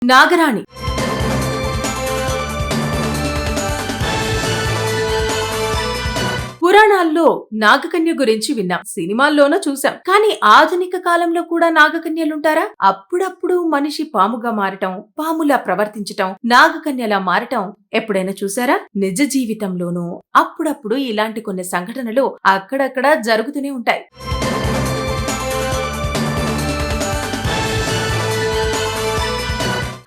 నాగరాణి. పురాణాల్లో నాగకన్య గురించి విన్నాం, సినిమాల్లోనూ చూసాం. కానీ ఆధునిక కాలంలో కూడా నాగకన్యలుంటారా? అప్పుడప్పుడు మనిషి పాముగా మారటం, పాములా ప్రవర్తించటం, నాగకన్యలా మారటం ఎప్పుడైనా చూసారా? నిజ జీవితంలోనూ అప్పుడప్పుడు ఇలాంటి కొన్ని సంఘటనలు అక్కడక్కడ జరుగుతూనే ఉంటాయి.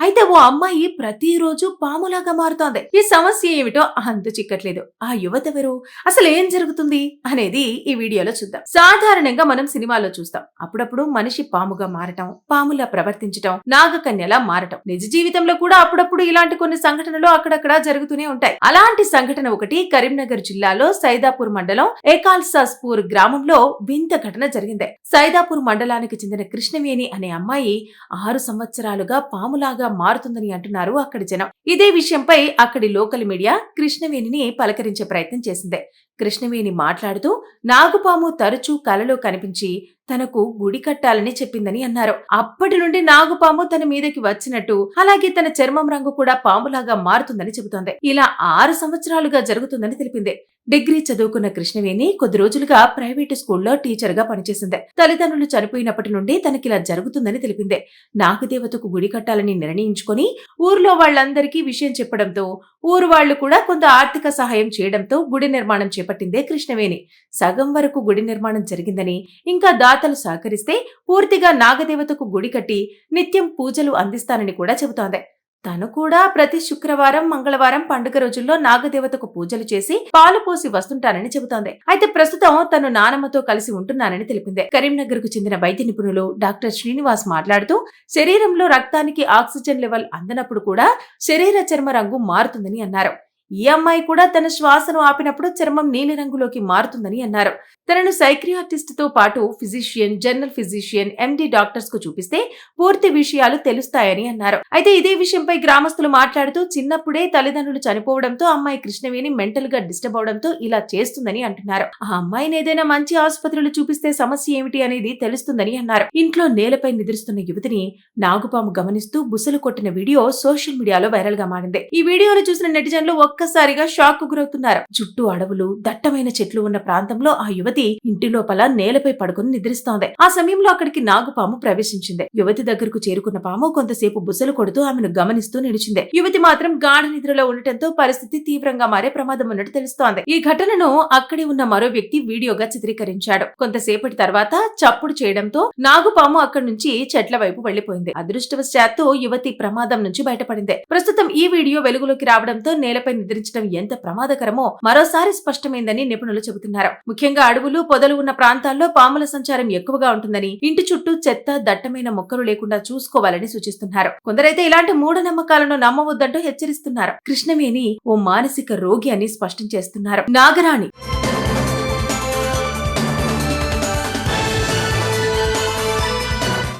అయితే ఓ అమ్మాయి ప్రతిరోజు పాములాగా మారుతోంది. ఈ సమస్య ఏమిటో అంతు చిక్కట్లేదు. ఆ యువతెవరు, అసలు ఏం జరుగుతుంది అనేది ఈ వీడియోలో చూద్దాం. సాధారణంగా మనం సినిమాలో చూస్తాం, అప్పుడప్పుడు మనిషి పాముగా మారటం, పాములా ప్రవర్తించటం, నాగకన్యలా మారటం. నిజ జీవితంలో కూడా అప్పుడప్పుడు ఇలాంటి కొన్ని సంఘటనలు అక్కడక్కడ జరుగుతూనే ఉంటాయి. అలాంటి సంఘటన ఒకటి కరీంనగర్ జిల్లాలో సైదాపూర్ మండలం ఏకాల్సాస్పూర్ గ్రామంలో వింత ఘటన జరిగింది. సైదాపూర్ మండలానికి చెందిన కృష్ణవేణి అనే అమ్మాయి 6 సంవత్సరాలుగా పాములాగా మారుతుందని అంటున్నారు అక్కడి జనం. ఇదే విషయంపై అక్కడి లోకల్ మీడియా కృష్ణవేణిని పలకరించే ప్రయత్నం చేసింది. కృష్ణవేణి మాట్లాడుతూ నాగుపాము తరచూ కలలో కనిపించి తనకు గుడి కట్టాలని చెప్పిందని అన్నారు. అప్పటి నుండి నాగుపాము తన మీదకి వచ్చినట్టు, అలాగే తన చర్మం రంగు కూడా పాములాగా మారుతుందని చెబుతోంది. ఇలా 6 సంవత్సరాలుగా జరుగుతుందని తెలిపింది. డిగ్రీ చదువుకున్న కృష్ణవేణి కొద్ది రోజులుగా ప్రైవేటు స్కూల్లో టీచర్ గా పనిచేసింది. తల్లిదండ్రులు చనిపోయినప్పటి నుండి తనకిలా జరుగుతుందని తెలిపింది. నాగదేవతకు గుడి కట్టాలని నిర్ణయించుకుని ఊర్లో వాళ్లందరికీ విషయం చెప్పడంతో ఊరు వాళ్లు కూడా కొంత ఆర్థిక సహాయం చేయడంతో గుడి నిర్మాణం చేపట్టిందే కృష్ణవేణి. సగం వరకు గుడి నిర్మాణం జరిగిందని, ఇంకా దాతలు సహకరిస్తే పూర్తిగా నాగదేవతకు గుడి కట్టి నిత్యం పూజలు అందిస్తానని కూడా చెబుతోంది. తను కూడా ప్రతి శుక్రవారం, మంగళవారం పండుగ రోజుల్లో నాగదేవతకు పూజలు చేసి పాలు పోసి వస్తుంటానని చెబుతోంది. అయితే ప్రస్తుతం తను నానమ్మతో కలిసి ఉంటున్నానని తెలిపింది. కరీంనగర్ కు చెందిన వైద్య నిపుణులు డాక్టర్ శ్రీనివాస్ మాట్లాడుతూ, శరీరంలో రక్తానికి ఆక్సిజన్ లెవెల్ అందనప్పుడు కూడా శరీర చర్మ రంగు మారుతుందని అన్నారు. ఈ అమ్మాయి కూడా తన శ్వాసను ఆపినప్పుడు చర్మం నీలి రంగులోకి మారుతుందని అన్నారు. తనను సైక్రియాటిస్ట్ తో పాటు ఫిజిషియన్, జనరల్ ఫిజిషియన్, ఎండి డాక్టర్స్ కు చూపిస్తే పూర్తి విషయాలు తెలుస్తాయని అన్నారు. అయితే ఇదే విషయంపై గ్రామస్తులు మాట్లాడుతూ, చిన్నప్పుడే తల్లిదండ్రులు చనిపోవడంతో అమ్మాయి కృష్ణవేణి మెంటల్ గా డిస్టర్బ్ అవడంతో ఇలా చేస్తుందని అంటున్నారు. ఆ అమ్మాయిని ఏదైనా మంచి ఆసుపత్రులు చూపిస్తే సమస్య ఏమిటి అనేది తెలుస్తుందని అన్నారు. ఇంట్లో నేలపై నిద్రిస్తున్న యువతిని నాగుపాము గమనిస్తూ బుసలు కొట్టిన వీడియో సోషల్ మీడియాలో వైరల్ గా మారింది. ఈ వీడియోను చూసిన నెటిజన్లు ఒక్కసారిగా షాక్ కు గురవుతున్నారు. చుట్టూ అడవులు, దట్టమైన చెట్లు ఉన్న ప్రాంతంలో ఆ యువతి ఇంటి లోపల నేలపై పడుకుని నిద్రిస్తోంది. ఆ సమయంలో అక్కడికి నాగుపాము ప్రవేశించింది. యువతి దగ్గరకు చేరుకున్న పాము కొంతసేపు బుసలు కొడుతూ ఆమెను గమనిస్తూ నిలిచింది. యువతి మాత్రం గాఢ నిద్రలో ఉండటంతో పరిస్థితి తీవ్రంగా మారే ప్రమాదం ఉన్నట్టు తెలుస్తోంది. ఈ ఘటనను అక్కడే ఉన్న మరో వ్యక్తి వీడియోగా చిత్రీకరించాడు. కొంతసేపటి తర్వాత చప్పుడు చేయడంతో నాగుపాము అక్కడి నుంచి చెట్ల వైపు వెళ్లిపోయింది. అదృష్టవశాత్తు యువతి ప్రమాదం నుంచి బయటపడింది. ప్రస్తుతం ఈ వీడియో వెలుగులోకి రావడంతో నేలపై నిద్రించడం ఎంత ప్రమాదకరమో మరోసారి స్పష్టమైందని నిపుణులు చెబుతున్నారు. ముఖ్యంగా అడవులు, పొదలు ఉన్న ప్రాంతాల్లో పాముల సంచారం ఎక్కువగా ఉంటుందని, ఇంటి చుట్టూ చెత్త, దట్టమైన మొక్కలు లేకుండా చూసుకోవాలని సూచిస్తున్నారు. కొందరైతే ఇలాంటి మూఢనమ్మకాలను నమ్మవద్దంటూ హెచ్చరిస్తున్నారు. కృష్ణవేణి ఓ మానసిక రోగి అని స్పష్టం చేస్తున్నారు. నాగరాణి.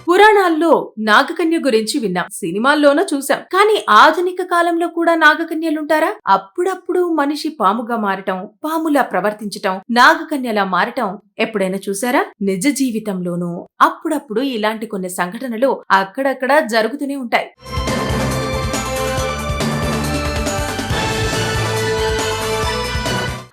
పురాణాల్లో నాగకన్య గురించి విన్నాం, సినిమాల్లోనూ చూసాం. కానీ ఆధునిక కాలంలో కూడా నాగకన్యలుంటారా? అప్పుడప్పుడు మనిషి పాముగా మారటం, పాములా ప్రవర్తించటం, నాగకన్యలా మారటం ఎప్పుడైనా చూసారా? నిజ జీవితంలోనూ అప్పుడప్పుడు ఇలాంటి కొన్ని సంఘటనలు అక్కడక్కడ జరుగుతూనే ఉంటాయి.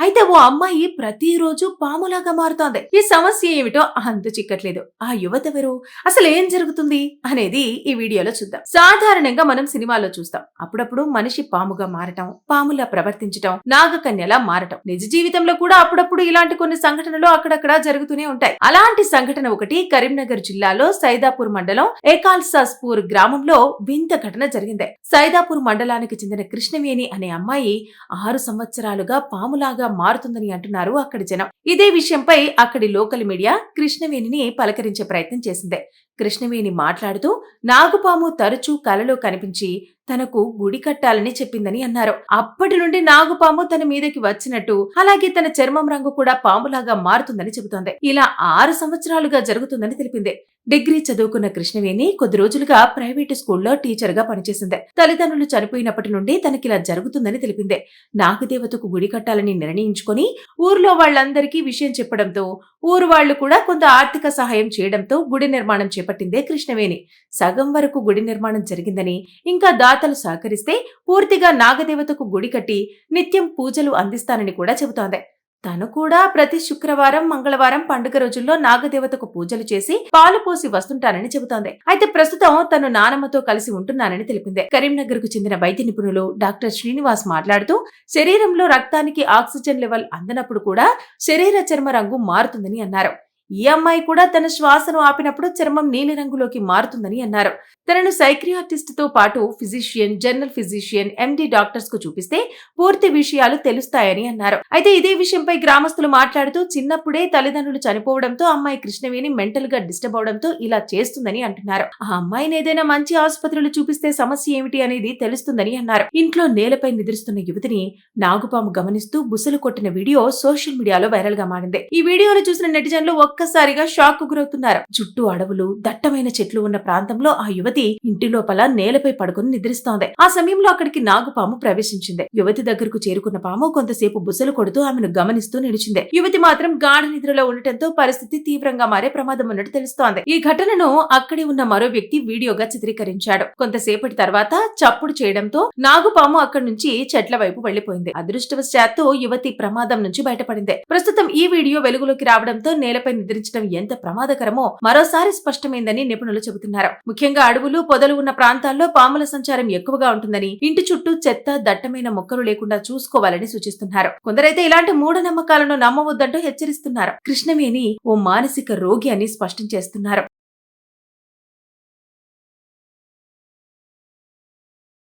అయితే ఓ అమ్మాయి ప్రతిరోజు పాములాగా మారుతోంది. ఈ సమస్య ఏమిటో అంతు చిక్కట్లేదు. ఆ యువతెవరు, అసలు ఏం జరుగుతుంది అనేది ఈ వీడియోలో చూద్దాం. సాధారణంగా మనం సినిమాలో చూస్తాం, అప్పుడప్పుడు మనిషి పాముగా మారటం, పాములా ప్రవర్తించటం, నాగకన్యలా మారటం. నిజ జీవితంలో కూడా అప్పుడప్పుడు ఇలాంటి కొన్ని సంఘటనలు అక్కడక్కడ జరుగుతూనే ఉంటాయి. అలాంటి సంఘటన ఒకటి కరీంనగర్ జిల్లాలో సైదాపూర్ మండలం ఏకాల్సాస్పూర్ గ్రామంలో వింత ఘటన జరిగింది. సైదాపూర్ మండలానికి చెందిన కృష్ణవేణి అనే అమ్మాయి 6 సంవత్సరాలుగా పాములాగా మారుతుందని అంటున్నారు అక్కడి జనం. ఇదే విషయంపై అక్కడి లోకల్ మీడియా కృష్ణవేణిని పలకరించే ప్రయత్నం చేసింది. కృష్ణవేణి మాట్లాడుతూ, నాగుపాము తరచూ కలలో కనిపించి తనకు గుడి కట్టాలని చెప్పిందని అన్నారు. అప్పటి నుండి నాగుపాము తన మీదకి వచ్చినట్టు, అలాగే తన చర్మం రంగు కూడా పాములాగా మారుతుందని చెబుతోంది. ఇలా 6 సంవత్సరాలుగా జరుగుతుందని తెలిపింది. డిగ్రీ చదువుకున్న కృష్ణవేణి కొద్ది రోజులుగా ప్రైవేటు స్కూల్లో టీచర్ గా పనిచేసింది. తల్లిదండ్రులు చనిపోయినప్పటి నుండి తనకిలా జరుగుతుందని తెలిపింది. నాగదేవతకు గుడి కట్టాలని నిర్ణయించుకుని ఊర్లో వాళ్లందరికీ విషయం చెప్పడంతో ఊరు వాళ్లు కూడా కొంత ఆర్థిక సహాయం చేయడంతో గుడి నిర్మాణం చేపట్టింది చేపట్టిందే కృష్ణవేణి. సగం వరకు గుడి నిర్మాణం జరిగిందని, ఇంకా దాతలు సహకరిస్తే పూర్తిగా నాగదేవతకు గుడి కట్టి నిత్యం పూజలు అందిస్తానని కూడా చెబుతోంది. తను కూడా ప్రతి శుక్రవారం, మంగళవారం పండుగ రోజుల్లో నాగదేవతకు పూజలు చేసి పాలు పోసి వస్తుంటానని చెబుతోంది. అయితే ప్రస్తుతం తను నానమ్మతో కలిసి ఉంటున్నానని తెలిపింది. కరీంనగర్ కు చెందిన వైద్య నిపుణులు డాక్టర్ శ్రీనివాస్ మాట్లాడుతూ, శరీరంలో రక్తానికి ఆక్సిజన్ లెవెల్ అందనప్పుడు కూడా శరీర చర్మ రంగు మారుతుందని అన్నారు. ఈ అమ్మాయి కూడా తన శ్వాసను ఆపినప్పుడు చర్మం నీలి రంగులోకి మారుతుందని అన్నారు. తనను సైక్రియాటిస్ట్ తో పాటు ఫిజిషియన్, జనరల్ ఫిజిషియన్, ఎండి డాక్టర్స్ కు చూపిస్తే పూర్తి విషయాలు తెలుస్తాయని అన్నారు. అయితే ఇదే విషయంపై గ్రామస్తులు మాట్లాడుతూ, చిన్నప్పుడే తల్లిదండ్రులు చనిపోవడంతో అమ్మాయి కృష్ణవేణి మెంటల్ గా డిస్టర్బ్ అవడంతో ఇలా చేస్తుందని అంటున్నారు. ఆ అమ్మాయిని ఏదైనా మంచి ఆసుపత్రులు చూపిస్తే సమస్య ఏమిటి అనేది తెలుస్తుందని అన్నారు. ఇంట్లో నేలపై నిద్రిస్తున్న యువతిని నాగుపాము గమనిస్తూ బుసలు కొట్టిన వీడియో సోషల్ మీడియాలో వైరల్ గా మారింది. ఈ వీడియోను చూసిన నెటిజన్లు ఒక్కసారిగా షాక్ కు గురవుతున్నారు. చుట్టూ అడవులు, దట్టమైన చెట్లు ఉన్న ప్రాంతంలో ఆ యువతి ఇంటి లోపల నేలపై పడుకుని నిద్రిస్తోంది. ఆ సమయంలో అక్కడికి నాగుపాము ప్రవేశించింది. యువతి దగ్గరకు చేరుకున్న పాము కొంతసేపు బుసలు కొడుతూ ఆమెను గమనిస్తూ నిలిచింది. యువతి మాత్రం గాఢ నిద్రలో ఉండటంతో పరిస్థితి తీవ్రంగా మారే ప్రమాదం ఉన్నట్టు తెలుస్తోంది. ఈ ఘటనను అక్కడే ఉన్న మరో వ్యక్తి వీడియోగా చిత్రీకరించాడు. కొంతసేపటి తర్వాత చప్పుడు చేయడంతో నాగుపాము అక్కడి నుంచి చెట్ల వైపు వెళ్లిపోయింది. అదృష్టవశాత్తు యువతి ప్రమాదం నుంచి బయటపడింది. ప్రస్తుతం ఈ వీడియో వెలుగులోకి రావడంతో నేలపై నిద్రించడం ఎంత ప్రమాదకరమో మరోసారి స్పష్టమైందని నిపుణులు చెబుతున్నారు. ముఖ్యంగా అడవులు, పొదలు ఉన్న ప్రాంతాల్లో పాముల సంచారం ఎక్కువగా ఉంటుందని, ఇంటి చుట్టూ చెత్త, దట్టమైన మొక్కలు లేకుండా చూసుకోవాలని సూచిస్తున్నారు. కొందరైతే ఇలాంటి మూఢనమ్మకాలను నమ్మవద్దంటూ హెచ్చరిస్తున్నారు. కృష్ణవేణి ఓ మానసిక రోగి అని స్పష్టం చేస్తున్నారు.